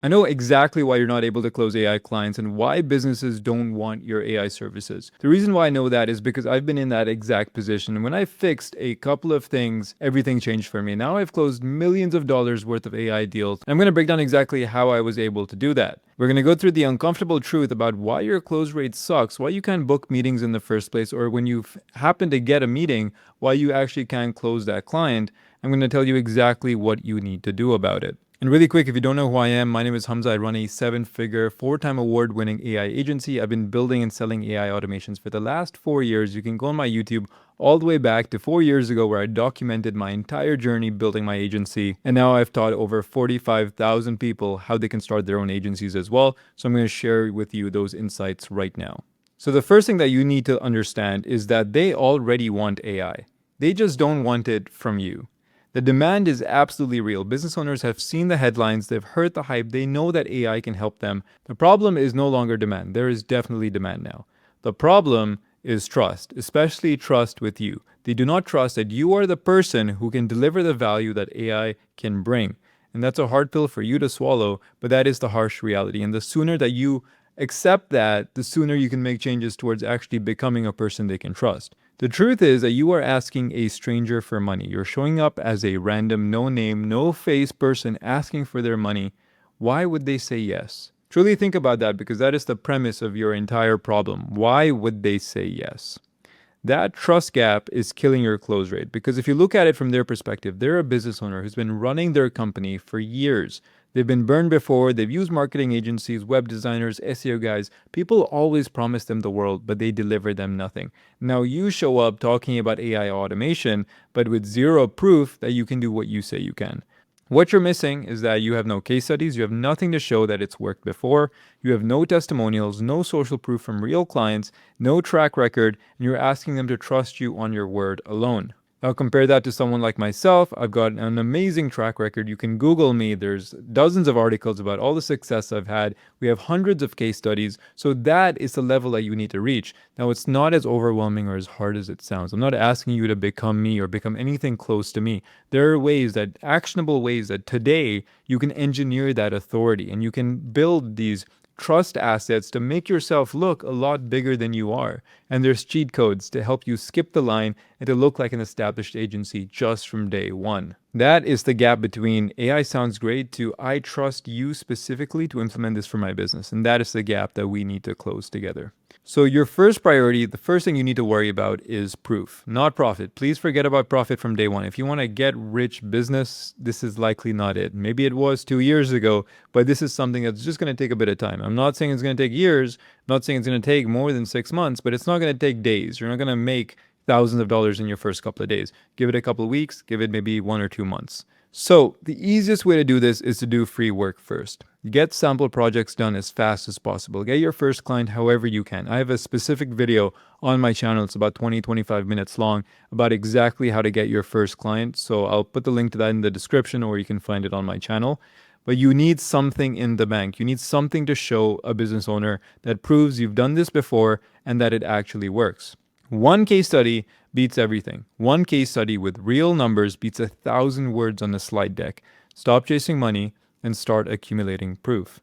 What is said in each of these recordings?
I know exactly why you're not able to close AI clients and why businesses don't want your AI services. The reason why I know that is because I've been in that exact position. And when I fixed a couple of things, everything changed for me. Now I've closed millions of dollars worth of AI deals. I'm going to break down exactly how I was able to do that. We're going to go through the uncomfortable truth about why your close rate sucks, why you can't book meetings in the first place, or when you happen to get a meeting, why you actually can't close that client. I'm going to tell you exactly what you need to do about it. And really quick, if you don't know who I am, my name is Hamza. I run a seven-figure, four-time award-winning AI agency. I've been building and selling AI automations for the last 4 years. You can go on my YouTube all the way back to 4 years ago where I documented my entire journey building my agency. And now I've taught over 45,000 people how they can start their own agencies as well. So I'm going to share with you those insights right now. So the first thing that you need to understand is that they already want AI. They just don't want it from you. The demand is absolutely real. Business owners have seen the headlines, they've heard the hype, they know that AI can help them. The problem is no longer demand. There is definitely demand now. The problem is trust, especially trust with you. They do not trust that you are the person who can deliver the value that AI can bring. And that's a hard pill for you to swallow, but that is the harsh reality. And the sooner that you accept that, the sooner you can make changes towards actually becoming a person they can trust. The truth is that you are asking a stranger for money. You're showing up as a random, no name, no face person asking for their money. Why would they say yes? Truly think about that because that is the premise of your entire problem. Why would they say yes? That trust gap is killing your close rate because if you look at it from their perspective, they're a business owner who's been running their company for years. They've been burned before, they've used marketing agencies, web designers, SEO guys. People always promise them the world, but they deliver them nothing. Now you show up talking about AI automation, but with zero proof that you can do what you say you can. What you're missing is that you have no case studies, you have nothing to show that it's worked before, you have no testimonials, no social proof from real clients, no track record, and you're asking them to trust you on your word alone. Now compare that to someone like myself. I've got an amazing track record. You can Google me. There's dozens of articles about all the success I've had. We have hundreds of case studies. So that is the level that you need to reach. Now it's not as overwhelming or as hard as it sounds. I'm not asking you to become me or become anything close to me. There are ways that, actionable ways that today you can engineer that authority and you can build these trust assets to make yourself look a lot bigger than you are. And there's cheat codes to help you skip the line and to look like an established agency just from day one. That is the gap between AI sounds great to I trust you specifically to implement this for my business. And that is the gap that we need to close together. So your first priority, the first thing you need to worry about is proof, not profit. Please forget about profit from day one. If you want to get rich business, this is likely not it. Maybe it was 2 years ago, but this is something that's just going to take a bit of time. I'm not saying it's going to take years. I'm not saying it's going to take more than 6 months, but it's not going to take days. You're not going to make thousands of dollars in your first couple of days. Give it a couple of weeks, give it maybe 1 or 2 months. So the easiest way to do this is to do free work first. Get sample projects done as fast as possible. Get your first client however you can. I have a specific video on my channel. It's about 20-25 minutes long about exactly how to get your first client. So I'll put the link to that in the description or you can find it on my channel. But you need something in the bank. You need something to show a business owner that proves you've done this before and that it actually works. One case study beats everything. One case study with real numbers beats 1,000 words on a slide deck. Stop chasing money and start accumulating proof.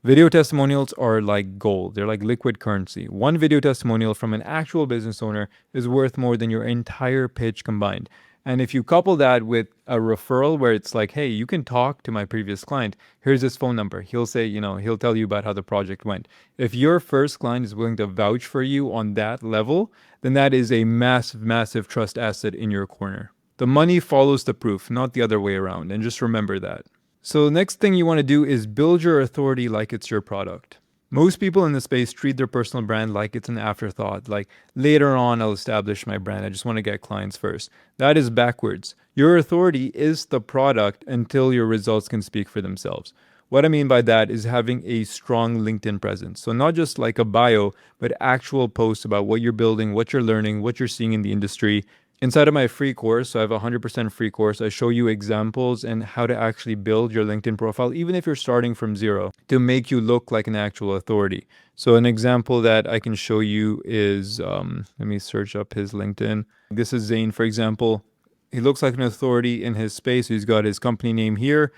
Video testimonials are like gold. They're like liquid currency. One video testimonial from an actual business owner is worth more than your entire pitch combined. And if you couple that with a referral where it's like, hey, you can talk to my previous client. Here's his phone number. He'll say, he'll tell you about how the project went. If your first client is willing to vouch for you on that level, then that is a massive, massive trust asset in your corner. The money follows the proof, not the other way around. And just remember that. So the next thing you want to do is build your authority like it's your product. Most people in the space treat their personal brand like it's an afterthought, like later on I'll establish my brand, I just want to get clients first. That is backwards. Your authority is the product until your results can speak for themselves. What I mean by that is having a strong LinkedIn presence. So not just like a bio, but actual posts about what you're building, what you're learning, what you're seeing in the industry. Inside of my free course, so I have a 100% free course, I show you examples and how to actually build your LinkedIn profile, even if you're starting from zero, to make you look like an actual authority. So an example that I can show you is, let me search up his LinkedIn. This is Zane, for example. He looks like an authority in his space. He's got his company name here.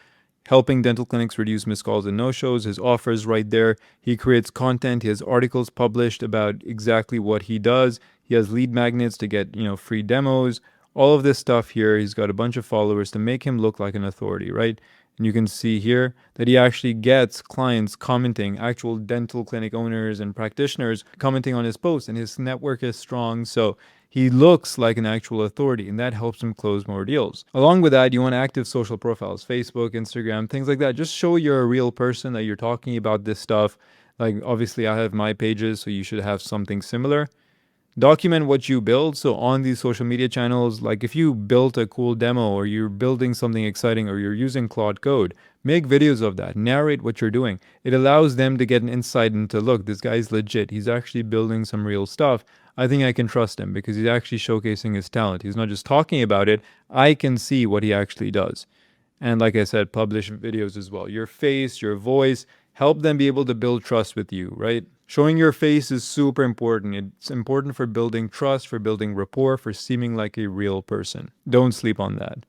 helping dental clinics reduce missed calls and no-shows. His offers right there. He creates content. He has articles published about exactly what he does. He has lead magnets to get, free demos. All of this stuff here. He's got a bunch of followers to make him look like an authority, right? And you can see here that he actually gets clients commenting, actual dental clinic owners and practitioners commenting on his posts, and his network is strong. So he looks like an actual authority, and that helps him close more deals. Along with that, you want active social profiles, Facebook, Instagram, things like that. Just show you're a real person, that you're talking about this stuff. Like, obviously, I have my pages, so you should have something similar. Document what you build. So on these social media channels, like if you built a cool demo or you're building something exciting or you're using Claude Code, make videos of that, narrate what you're doing. It allows them to get an insight into, look, this guy's legit. He's actually building some real stuff. I think I can trust him because he's actually showcasing his talent. He's not just talking about it. I can see what he actually does. And like I said, publish videos as well. Your face, your voice, help them be able to build trust with you, right? Showing your face is super important. It's important for building trust, for building rapport, for seeming like a real person. Don't sleep on that.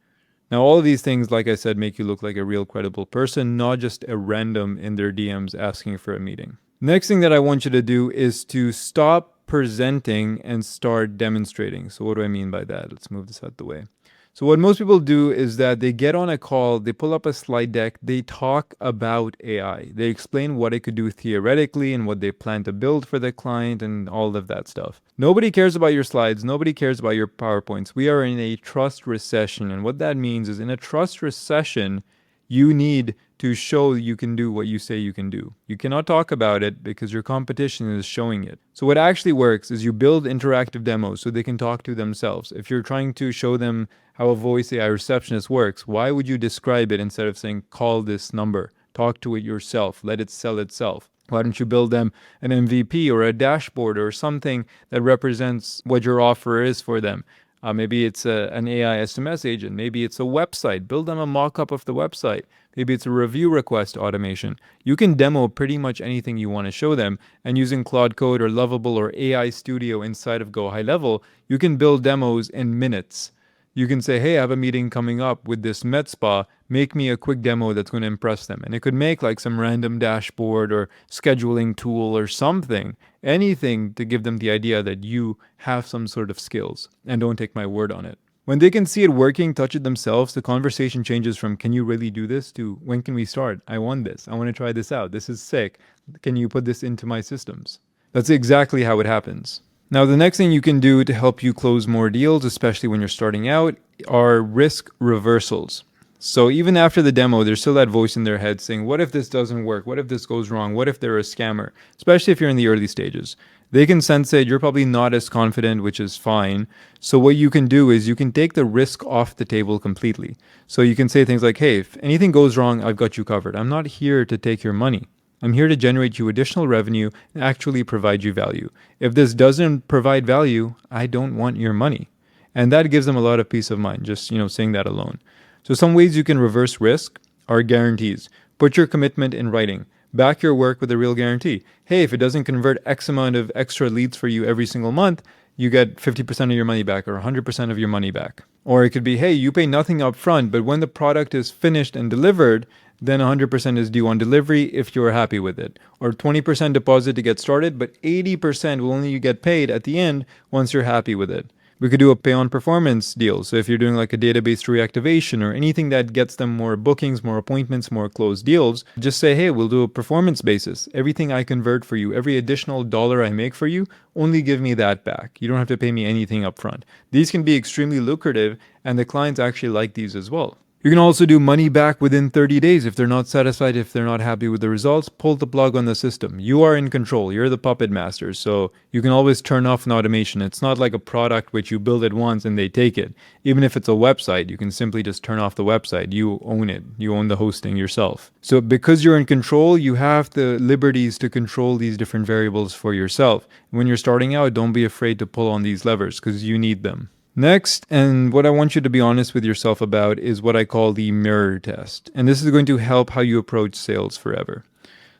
Now, all of these things, like I said, make you look like a real credible person, not just a random in their DMs asking for a meeting. Next thing that I want you to do is to stop presenting and start demonstrating. So what do I mean by that? Let's move this out the way. So what most people do is that they get on a call, they pull up a slide deck, they talk about AI. They explain what it could do theoretically and what they plan to build for the client and all of that stuff. Nobody cares about your slides. Nobody cares about your PowerPoints. We are in a trust recession. And what that means is in a trust recession, you need to show you can do what you say you can do. You cannot talk about it because your competition is showing it. So what actually works is you build interactive demos so they can talk to themselves. If you're trying to show them how a voice AI receptionist works, why would you describe it instead of saying, call this number, talk to it yourself, let it sell itself? Why don't you build them an MVP or a dashboard or something that represents what your offer is for them? Maybe it's an AI SMS agent. Maybe it's a website. Build them a mock-up of the website. Maybe it's a review request automation. You can demo pretty much anything you want to show them. And using Claude Code or Lovable or AI Studio inside of GoHighLevel, you can build demos in minutes. You can say, hey, I have a meeting coming up with this med spa. Make me a quick demo that's going to impress them. And it could make like some random dashboard or scheduling tool or something, anything to give them the idea that you have some sort of skills. And don't take my word on it. When they can see it working, touch it themselves, the conversation changes from, can you really do this, to when can we start? I want this. I want to try this out. This is sick. Can you put this into my systems? That's exactly how it happens. Now, the next thing you can do to help you close more deals, especially when you're starting out, are risk reversals. So even after the demo, there's still that voice in their head saying, what if this doesn't work? What if this goes wrong? What if they're a scammer? Especially if you're in the early stages. They can sense it. You're probably not as confident, which is fine. So what you can do is you can take the risk off the table completely. So you can say things like, hey, if anything goes wrong, I've got you covered. I'm not here to take your money. I'm here to generate you additional revenue and actually provide you value. If this doesn't provide value, I don't want your money. And that gives them a lot of peace of mind, just, saying that alone. So some ways you can reverse risk are guarantees. Put your commitment in writing. Back your work with a real guarantee. Hey, if it doesn't convert X amount of extra leads for you every single month, you get 50% of your money back or 100% of your money back. Or it could be, hey, you pay nothing up front, but when the product is finished and delivered, then 100% is due on delivery if you're happy with it. Or 20% deposit to get started, but 80% will only get paid at the end once you're happy with it. We could do a pay on performance deal. So if you're doing like a database reactivation or anything that gets them more bookings, more appointments, more closed deals, just say, hey, we'll do a performance basis. Everything I convert for you, every additional dollar I make for you, only give me that back. You don't have to pay me anything upfront. These can be extremely lucrative, and the clients actually like these as well. You can also do money back within 30 days. If they're not satisfied, if they're not happy with the results, pull the plug on the system. You are in control. You're the puppet master. So you can always turn off an automation. It's not like a product which you build it once and they take it. Even if it's a website, you can simply just turn off the website. You own it. You own the hosting yourself. So because you're in control, you have the liberties to control these different variables for yourself. When you're starting out, don't be afraid to pull on these levers because you need them. Next, and what I want you to be honest with yourself about, is what I call the mirror test. And this is going to help how you approach sales forever.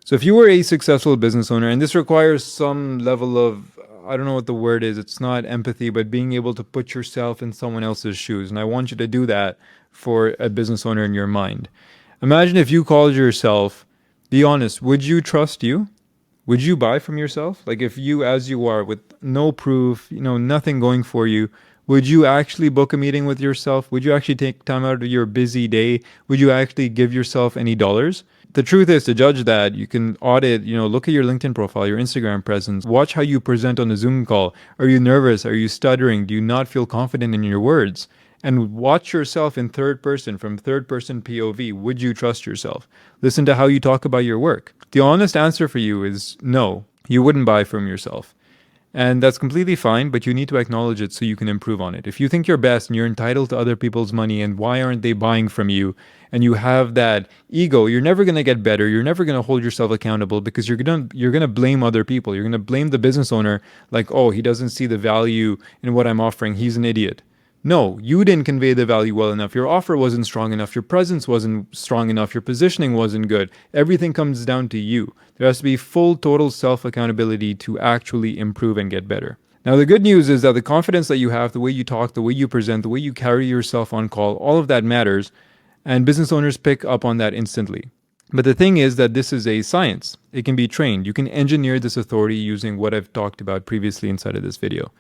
So if you were a successful business owner, and this requires some level of, I don't know what the word is, it's not empathy, but being able to put yourself in someone else's shoes. And I want you to do that for a business owner in your mind. Imagine if you called yourself, be honest, would you trust you? Would you buy from yourself? Like if you as you are with no proof, nothing going for you, would you actually book a meeting with yourself? Would you actually take time out of your busy day? Would you actually give yourself any dollars? The truth is, to judge that, you can audit, look at your LinkedIn profile, your Instagram presence, watch how you present on a Zoom call. Are you nervous? Are you stuttering? Do you not feel confident in your words? And watch yourself in third person, from third person POV. Would you trust yourself? Listen to how you talk about your work. The honest answer for you is no, you wouldn't buy from yourself. And that's completely fine, but you need to acknowledge it so you can improve on it. If you think you're best and you're entitled to other people's money and why aren't they buying from you, and you have that ego, you're never going to get better. You're never going to hold yourself accountable because you're going to blame other people. You're going to blame the business owner like, "Oh, he doesn't see the value in what I'm offering. He's an idiot." No, you didn't convey the value well enough. Your offer wasn't strong enough. Your presence wasn't strong enough. Your positioning wasn't good. Everything comes down to you. There has to be full, total self accountability to actually improve and get better. Now, the good news is that the confidence that you have, the way you talk, the way you present, the way you carry yourself on call, all of that matters. And business owners pick up on that instantly. But the thing is that this is a science. It can be trained. You can engineer this authority using what I've talked about previously inside of this video.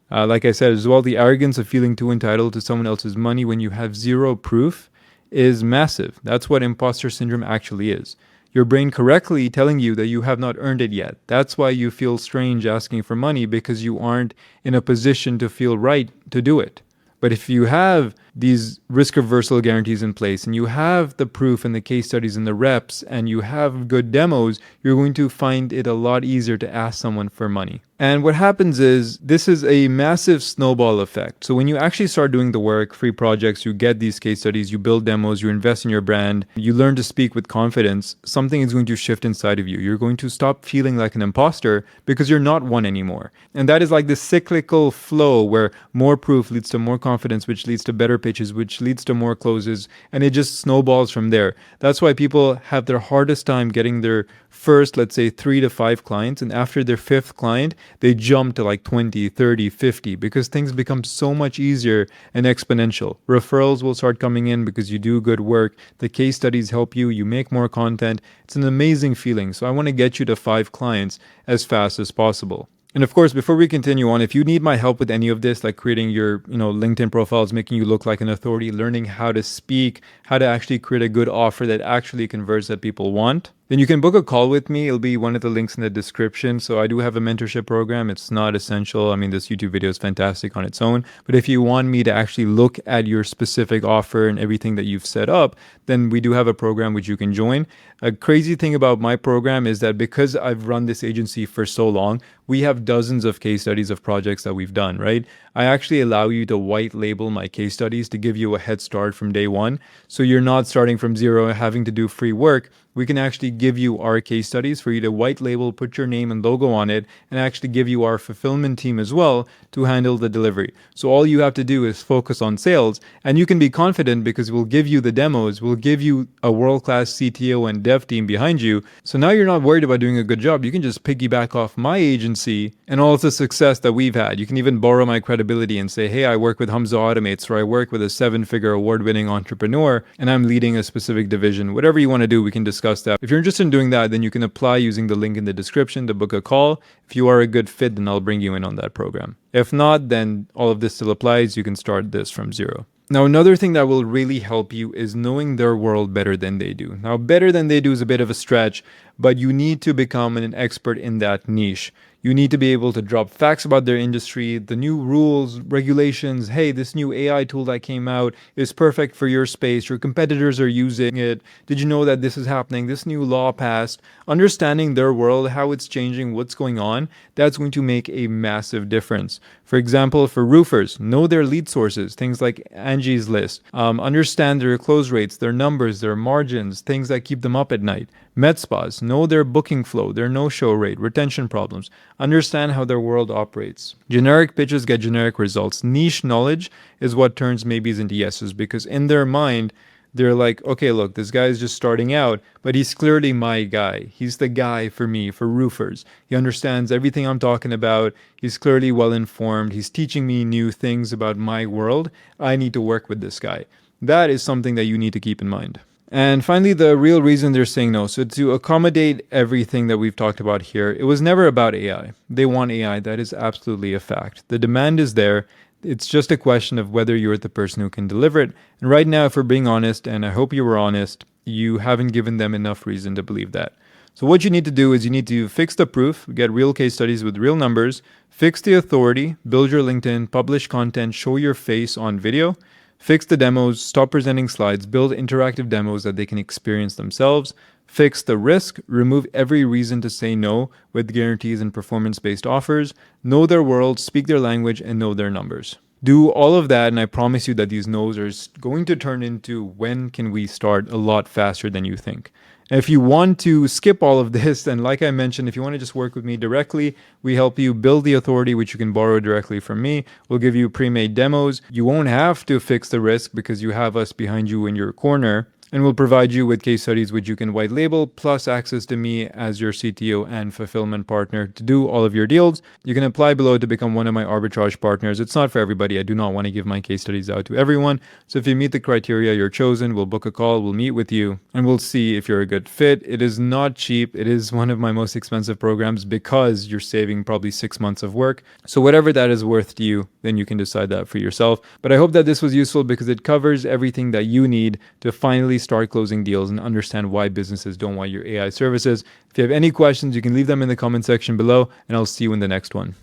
Like I said as well, the arrogance of feeling too entitled to someone else's money when you have zero proof is massive. That's what imposter syndrome actually is. Your brain correctly telling you that you have not earned it yet. That's why you feel strange asking for money, because you aren't in a position to feel right to do it. But if you have these risk reversal guarantees in place and you have the proof and the case studies and the reps and you have good demos, you're going to find it a lot easier to ask someone for money. And what happens is this is a massive snowball effect. So when you actually start doing the work, free projects, you get these case studies, you build demos, you invest in your brand, you learn to speak with confidence, something is going to shift inside of you. You're going to stop feeling like an imposter because you're not one anymore. And that is like this cyclical flow where more proof leads to more confidence, which leads to better pitches, which leads to more closes, and it just snowballs from there. That's why people have their hardest time getting their first, let's say, 3 to 5 clients, and after their 5th client, they jump to like 20, 30, 50 because things become so much easier and exponential. Referrals will start coming in because you do good work. The case studies help you. You make more content. It's an amazing feeling. So I want to get you to 5 clients as fast as possible. And of course, before we continue on, if you need my help with any of this, like creating your, LinkedIn profiles, making you look like an authority, learning how to speak, how to actually create a good offer that actually converts that people want, then you can book a call with me. It'll be one of the links in the description. So I do have a mentorship program. It's not essential. I mean, this YouTube video is fantastic on its own. But if you want me to actually look at your specific offer and everything that you've set up, then we do have a program which you can join. A crazy thing about my program is that because I've run this agency for so long, we have dozens of case studies of projects that we've done, right? I actually allow you to white label my case studies to give you a head start from day one. So you're not starting from zero and having to do free work. We can actually give you our case studies for you to white label, put your name and logo on it, and actually give you our fulfillment team as well to handle the delivery. So all you have to do is focus on sales, and you can be confident because we'll give you the demos, we'll give you a world-class CTO and dev team behind you. So now you're not worried about doing a good job. You can just piggyback off my agency and all of the success that we've had. You can even borrow my credibility and say, hey, I work with Hamza Automates, or I work with a 7-figure award-winning entrepreneur, and I'm leading a specific division. Whatever you want to do, we can discuss that. If you're interested in doing that, then you can apply using the link in the description to book a call. If you are a good fit, then I'll bring you in on that program. If not, then all of this still applies. You can start this from zero. Now, another thing that will really help you is knowing their world better than they do. Now, better than they do is a bit of a stretch, but you need to become an expert in that niche. You need to be able to drop facts about their industry, the new rules, regulations. Hey, this new AI tool that came out is perfect for your space. Your competitors are using it. Did you know that this is happening? This new law passed. Understanding their world, how it's changing, what's going on, that's going to make a massive difference. For example, for roofers, know their lead sources, things like Angie's List. Understand their close rates, their numbers, their margins, things that keep them up at night. Med spas, know their booking flow, their no-show rate, retention problems. Understand how their world operates. Generic pitches get generic results. Niche knowledge is what turns maybes into yeses, because in their mind, they're like, okay, look, this guy is just starting out, but he's clearly my guy. He's the guy for me, for roofers. He understands everything I'm talking about. He's clearly well informed. He's teaching me new things about my world. I need to work with this guy. That is something that you need to keep in mind. And finally, the real reason they're saying no. So, to accommodate everything that we've talked about here, it was never about AI. They want AI. That is absolutely a fact. The demand is there. It's just a question of whether you're the person who can deliver it. And right now, if we're being honest, and I hope you were honest, you haven't given them enough reason to believe that. So, what you need to do is you need to fix the proof, get real case studies with real numbers, fix the authority, build your LinkedIn, publish content, show your face on video, fix the demos, stop presenting slides, build interactive demos that they can experience themselves, fix the risk, remove every reason to say no with guarantees and performance based offers, know their world, speak their language, and know their numbers. Do all of that, and I promise you that these no's are going to turn into when can we start a lot faster than you think. If you want to skip all of this, then like I mentioned, if you want to just work with me directly, we help you build the authority, which you can borrow directly from me. We'll give you pre-made demos. You won't have to fix the risk because you have us behind you in your corner. And we'll provide you with case studies which you can white label, plus access to me as your CTO and fulfillment partner to do all of your deals. You can apply below to become one of my arbitrage partners. It's not for everybody. I do not want to give my case studies out to everyone. So if you meet the criteria, you're chosen. We'll book a call, we'll meet with you, and we'll see if you're a good fit. It is not cheap. It is one of my most expensive programs because you're saving probably 6 months of work. So whatever that is worth to you, then you can decide that for yourself. But I hope that this was useful because it covers everything that you need to finally start closing deals and understand why businesses don't want your AI services. If you have any questions, you can leave them in the comment section below, and I'll see you in the next one.